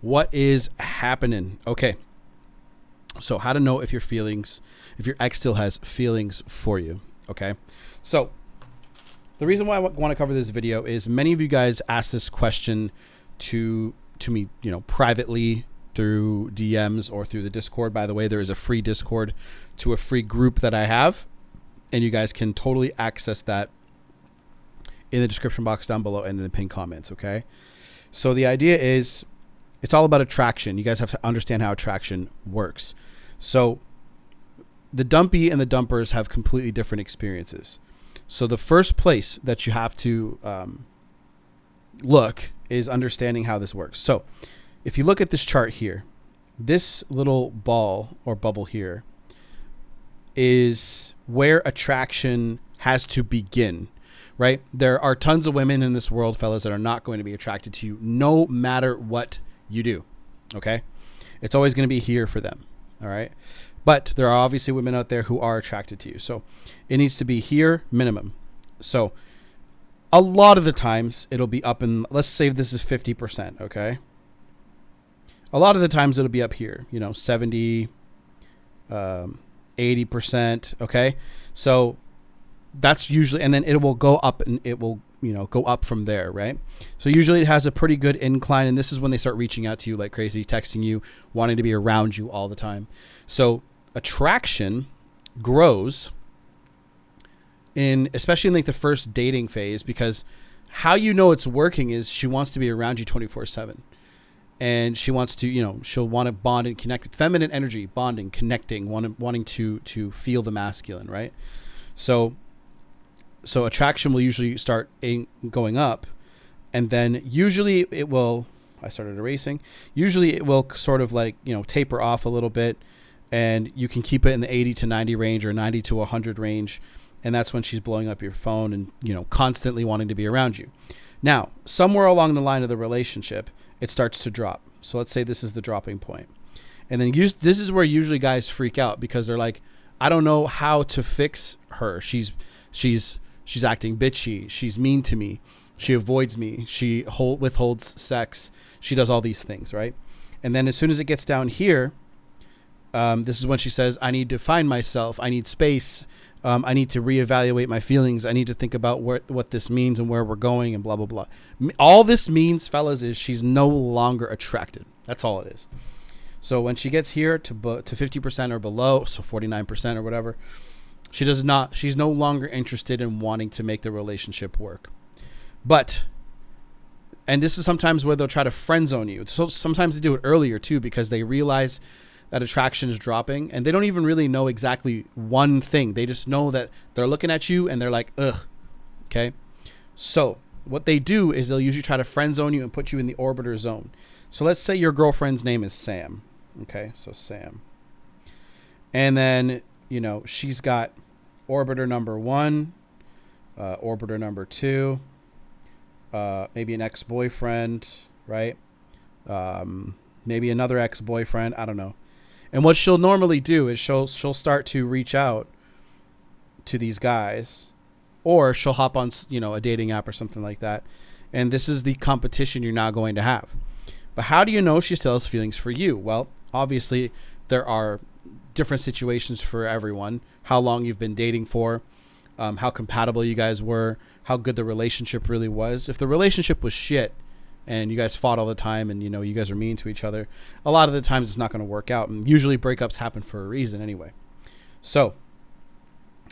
What is happening? Okay. So how to know if your ex still has feelings for you. Okay. So the reason why I want to cover this video is many of you guys asked this question to me, privately through DMs or through the Discord. By the way, there is a free Discord to a free group that I have, and you guys can totally access that in the description box down below and in the pinned comments. Okay. So the idea is it's all about attraction. You guys have to understand how attraction works. So the dumpy and the dumpers have completely different experiences. So the first place that you have to look is understanding how this works. So if you look at this chart here, this little ball or bubble here is where attraction has to begin, right? There are tons of women in this world, fellas, that are not going to be attracted to you no matter what you do. Okay. It's always going to be here for them. All right. But there are obviously women out there who are attracted to you. So it needs to be here minimum. So a lot of the times it'll be up in, let's say this is 50%. Okay. A lot of the times it'll be up here, 70, 80%. Okay. So that's usually, and then it will go up and it will, go up from there. Right. So usually it has a pretty good incline, and this is when they start reaching out to you like crazy, texting you, wanting to be around you all the time. So attraction grows especially in like the first dating phase, because how it's working is she wants to be around you 24/7. And she wants to, she'll want to bond and connect with feminine energy, bonding, connecting, wanting to feel the masculine, right? So attraction will usually start going up, and then usually it will, I started erasing, usually it will sort of like, taper off a little bit, and you can keep it in the 80 to 90 range or 90 to 100 range. And that's when she's blowing up your phone and, constantly wanting to be around you. Now, somewhere along the line of the relationship, it starts to drop. So let's say this is the dropping point. And then this is where usually guys freak out, because they're like, I don't know how to fix her. She's acting bitchy. She's mean to me. She avoids me. She withholds sex. She does all these things, right? And then as soon as it gets down here, this is when she says, I need to find myself. I need space. I need to reevaluate my feelings. I need to think about what this means and where we're going and blah, blah, blah. All this means, fellas, is she's no longer attracted. That's all it is. So when she gets here to 50% or below, so 49% or whatever, she's no longer interested in wanting to make the relationship work. And this is sometimes where they'll try to friend zone you. So sometimes they do it earlier too, because they realize that attraction is dropping, and they don't even really know exactly one thing. They just know that they're looking at you and they're like, ugh. Okay. So what they do is they'll usually try to friend zone you and put you in the orbiter zone. So let's say your girlfriend's name is Sam. Okay. So Sam. And then, she's got orbiter number 1, orbiter number 2, maybe an ex-boyfriend, right? Maybe another ex-boyfriend. I don't know. And what she'll normally do is she'll start to reach out to these guys, or she'll hop on, a dating app or something like that. And this is the competition you're now going to have. But how do you know she still has feelings for you? Well, obviously there are different situations for everyone. How long you've been dating for, how compatible you guys were, how good the relationship really was. If the relationship was shit, and you guys fought all the time, and you guys are mean to each other, a lot of the times it's not going to work out. And usually breakups happen for a reason anyway. So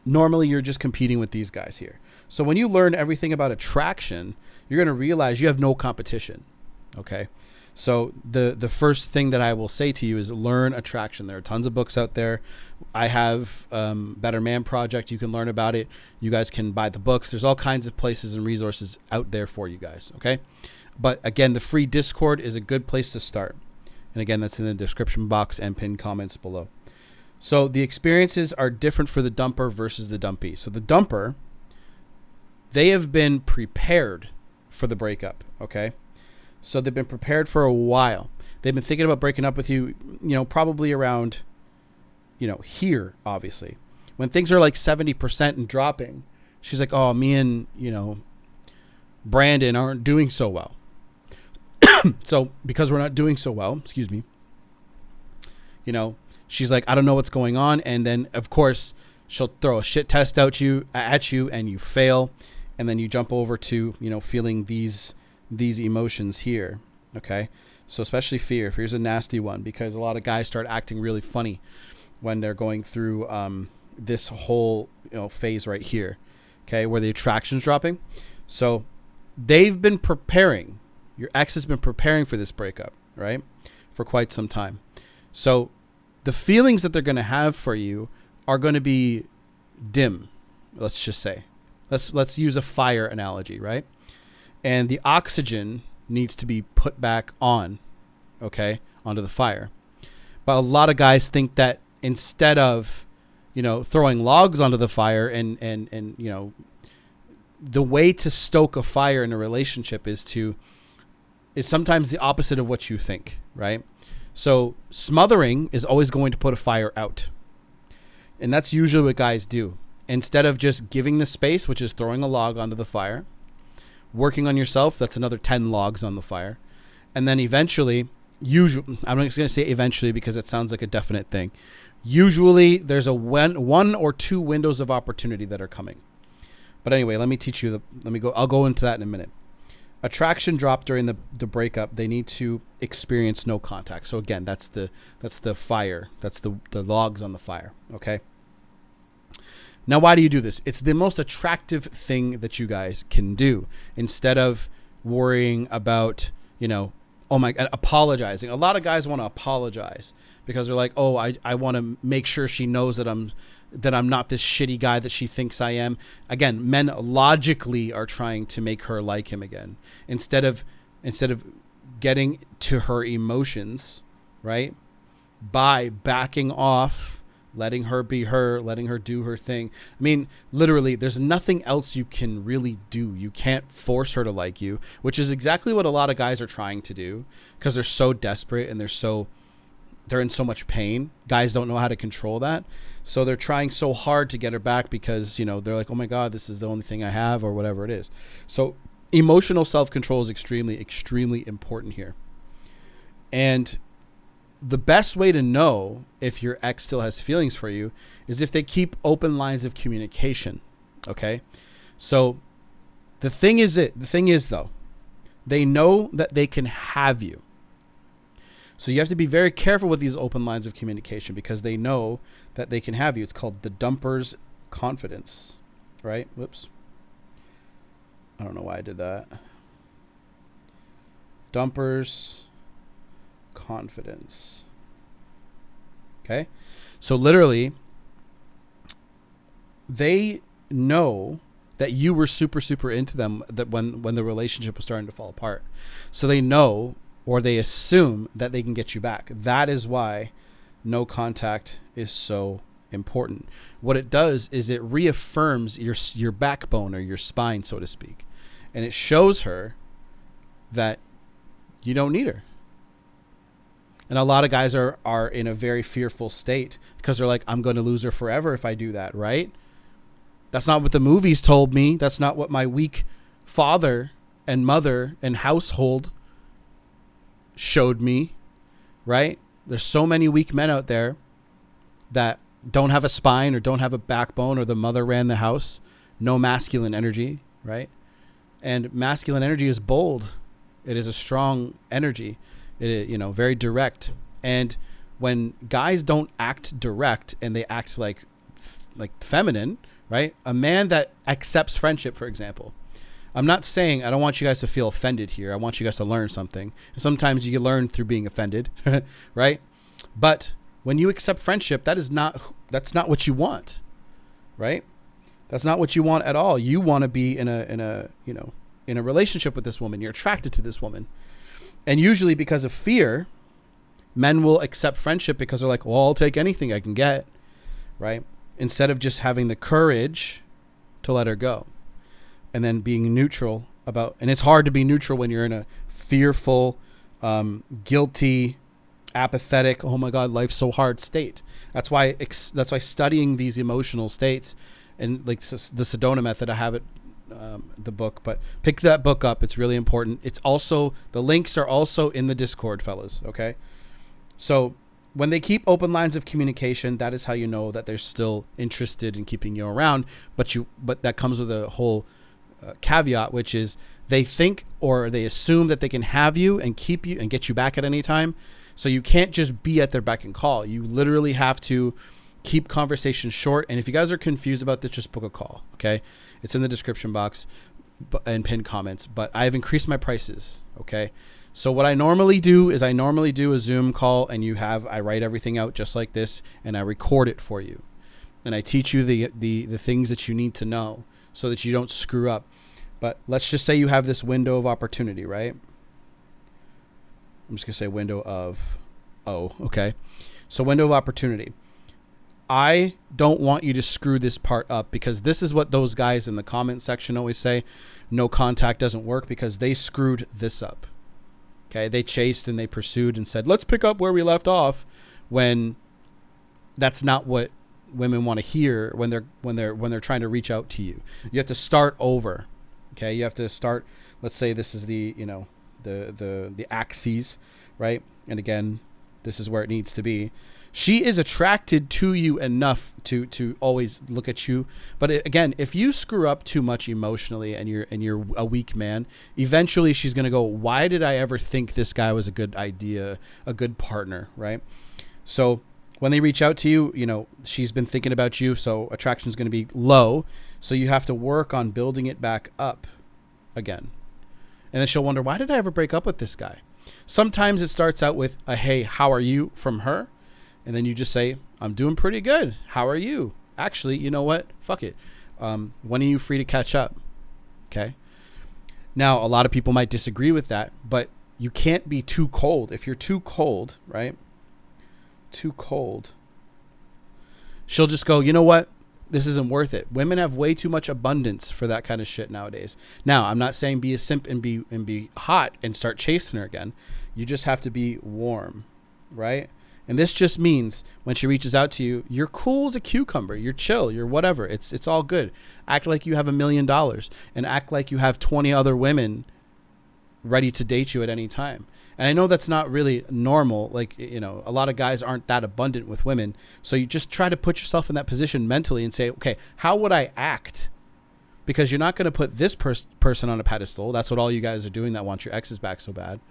normally you're just competing with these guys here. So when you learn everything about attraction, you're going to realize you have no competition. Okay. So the first thing that I will say to you is learn attraction. There are tons of books out there. I have Better Man Project. You can learn about it. You guys can buy the books. There's all kinds of places and resources out there for you guys. Okay. But again, the free Discord is a good place to start. And again, that's in the description box and pinned comments below. So the experiences are different for the dumper versus the dumpy. So the dumper, they have been prepared for the breakup. Okay. So they've been prepared for a while. They've been thinking about breaking up with you, probably around, here, obviously. When things are like 70% and dropping, she's like, oh, me and, Brandon aren't doing so well. So because we're not doing so well, excuse me, you know, she's like, I don't know what's going on. And then of course she'll throw a shit test at you and you fail. And then you jump over to, you know, feeling these emotions here. Okay. So especially fear. Fear's a nasty one because a lot of guys start acting really funny when they're going through this whole, you know, phase right here. Okay. Where the attraction's dropping. So they've been preparing. Your ex has been preparing for this breakup, right? For quite some time. So the feelings that they're going to have for you are going to be dim. Let's just say, let's use a fire analogy, right? And the oxygen needs to be put back on, okay, onto the fire. But a lot of guys think that instead of, you know, throwing logs onto the fire and you know, the way to stoke a fire in a relationship is sometimes the opposite of what you think, right? So smothering is always going to put a fire out. And that's usually what guys do. Instead of just giving the space, which is throwing a log onto the fire, working on yourself, that's another 10 logs on the fire. And then eventually, usually, I'm not going to say eventually because it sounds like a definite thing. Usually there's a one or two windows of opportunity that are coming. But anyway, let me teach you I'll go into that in a minute. Attraction drop during the breakup. They need to experience no contact. So again, that's the fire. That's the logs on the fire. Okay. Now, why do you do this? It's the most attractive thing that you guys can do instead of worrying about, you know, oh my God, apologizing. A lot of guys want to apologize because they're like, oh, I want to make sure she knows that I'm not this shitty guy that she thinks I am. Again, men logically are trying to make her like him again instead of getting to her emotions, right? By backing off, letting her be her, letting her do her thing. I mean, literally, there's nothing else you can really do. You can't force her to like you, which is exactly what a lot of guys are trying to do because they're so desperate and they're in so much pain. Guys don't know how to control that. So they're trying so hard to get her back because, you know, they're like, oh my God, this is the only thing I have or whatever it is. So emotional self-control is extremely, extremely important here. And the best way to know if your ex still has feelings for you is if they keep open lines of communication. Okay. So the thing is though, they know that they can have you. So you have to be very careful with these open lines of communication because they know that they can have you. It's called the dumper's confidence, right? Whoops. I don't know why I did that. Dumper's confidence. Okay. So literally, they know that you were super, super into them that when the relationship was starting to fall apart. So they know, or they assume that they can get you back. That is why no contact is so important. What it does is it reaffirms your backbone or your spine, so to speak. And it shows her that you don't need her. And a lot of guys are in a very fearful state because they're like, I'm going to lose her forever if I do that, right? That's not what the movies told me. That's not what my weak father and mother and household showed me, right? There's so many weak men out there that don't have a spine or don't have a backbone, or the mother ran the house. No masculine energy, right? And masculine energy is bold. It is a strong energy. It is, you know, very direct. And when guys don't act direct and they act like feminine, right? A man that accepts friendship, for example. I'm not saying, I don't want you guys to feel offended here. I want you guys to learn something. Sometimes you learn through being offended, right? But when you accept friendship, that's not what you want, right? That's not what you want at all. You want to be in a relationship with this woman. You're attracted to this woman. And usually because of fear, men will accept friendship because they're like, well, I'll take anything I can get, right? Instead of just having the courage to let her go. And then being neutral about, and it's hard to be neutral when you're in a fearful, guilty, apathetic, oh my God, life's so hard state. That's why studying these emotional states and like the Sedona method, I have it the book, but pick that book up. It's really important. It's also, the links are also in the Discord, fellas. Okay. So when they keep open lines of communication, that is how you know that they're still interested in keeping you around. But that comes with a whole caveat, which is they think or they assume that they can have you and keep you and get you back at any time. So you can't just be at their beck and call. You literally have to keep conversations short. And if you guys are confused about this, just book a call. Okay. It's in the description box and pinned comments, but I've increased my prices. Okay. So what I normally do is I normally do a Zoom call, and I write everything out just like this, and I record it for you. And I teach you the things that you need to know so that you don't screw up. But let's just say you have this window of opportunity, right? I'm just going to say window of, okay. So window of opportunity. I don't want you to screw this part up, because this is what those guys in the comment section always say. No contact doesn't work, because they screwed this up. Okay. They chased and they pursued and said, let's pick up where we left off, when that's not what women want to hear when they're trying to reach out to you. You have to start over. Okay. You have to start, let's say this is the axes, right? And again, this is where it needs to be. She is attracted to you enough to always look at you. But again, if you screw up too much emotionally and you're a weak man, eventually she's going to go, why did I ever think this guy was a good idea, a good partner, right? So when they reach out to you, she's been thinking about you. So attraction is going to be low. So you have to work on building it back up again. And then she'll wonder, why did I ever break up with this guy? Sometimes it starts out with a, hey, how are you from her? And then you just say, I'm doing pretty good. How are you? Actually, you know what? Fuck it. When are you free to catch up? Okay. Now, a lot of people might disagree with that, but you can't be too cold. If you're too cold, right? Too cold. She'll just go, you know what? This isn't worth it. Women have way too much abundance for that kind of shit nowadays. Now, I'm not saying be a simp and be hot and start chasing her again. You just have to be warm, right? And this just means when she reaches out to you, you're cool as a cucumber. You're chill. You're whatever. It's all good. Act like you have $1 million and act like you have 20 other women ready to date you at any time. And I know that's not really normal. Like, a lot of guys aren't that abundant with women. So you just try to put yourself in that position mentally and say, okay, how would I act? Because you're not going to put this person on a pedestal. That's what all you guys are doing that want your exes back so bad,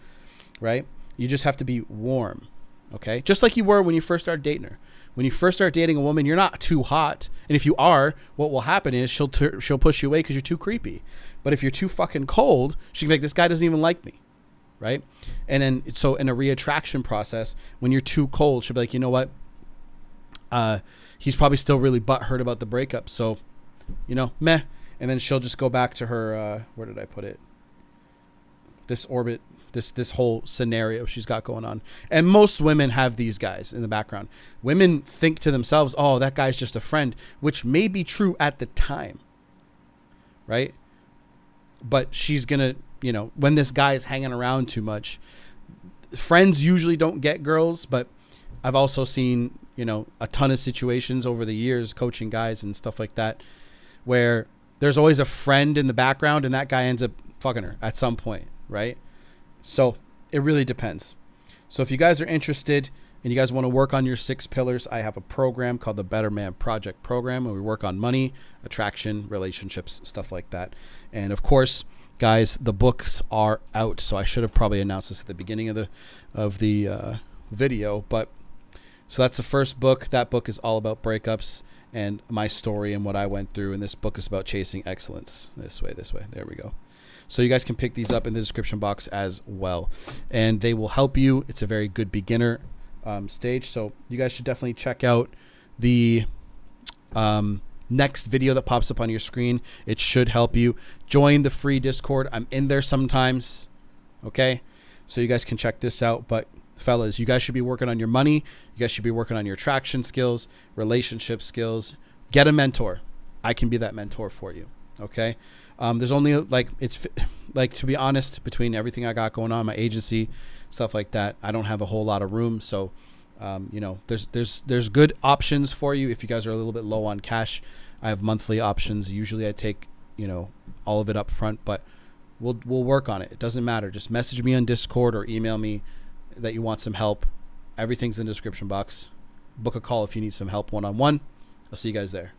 right? You just have to be warm. Okay. Just like you were when you first started dating her. When you first start dating a woman, you're not too hot. And if you are, what will happen is she'll push you away because you're too creepy. But if you're too fucking cold, she can be like, this guy doesn't even like me. Right. And then, so in a reattraction process, when you're too cold, she'll be like, you know what? He's probably still really butthurt about the breakup. So, meh. And then she'll just go back to her, where did I put it? This orbit. This whole scenario she's got going on. And most women have these guys in the background. Women think to themselves, oh, that guy's just a friend, which may be true at the time, right? But she's going to, when this guy is hanging around too much, friends usually don't get girls, but I've also seen, a ton of situations over the years coaching guys and stuff like that, where there's always a friend in the background and that guy ends up fucking her at some point, right? So it really depends. So if you guys are interested and you guys want to work on your 6 pillars, I have a program called the Better Man Project Program, where we work on money, attraction, relationships, stuff like that. And of course, guys, the books are out. So I should have probably announced this at the beginning of the video. But so that's the first book. That book is all about breakups and my story and what I went through. And this book is about chasing excellence. This way. There we go. So you guys can pick these up in the description box as well, and they will help you. It's a very good beginner stage. So you guys should definitely check out the next video that pops up on your screen. It should help you. Join the free Discord. I'm in there sometimes. Okay. So you guys can check this out. But fellas, you guys should be working on your money. You guys should be working on your attraction skills, relationship skills. Get a mentor. I can be that mentor for you. Okay. There's only to be honest, between everything I got going on, my agency, stuff like that, I don't have a whole lot of room. So, there's good options for you. If you guys are a little bit low on cash, I have monthly options. Usually I take all of it up front, but we'll work on it. It doesn't matter. Just message me on Discord or email me that you want some help. Everything's in the description box. Book a call if you need some help one-on-one. I'll see you guys there.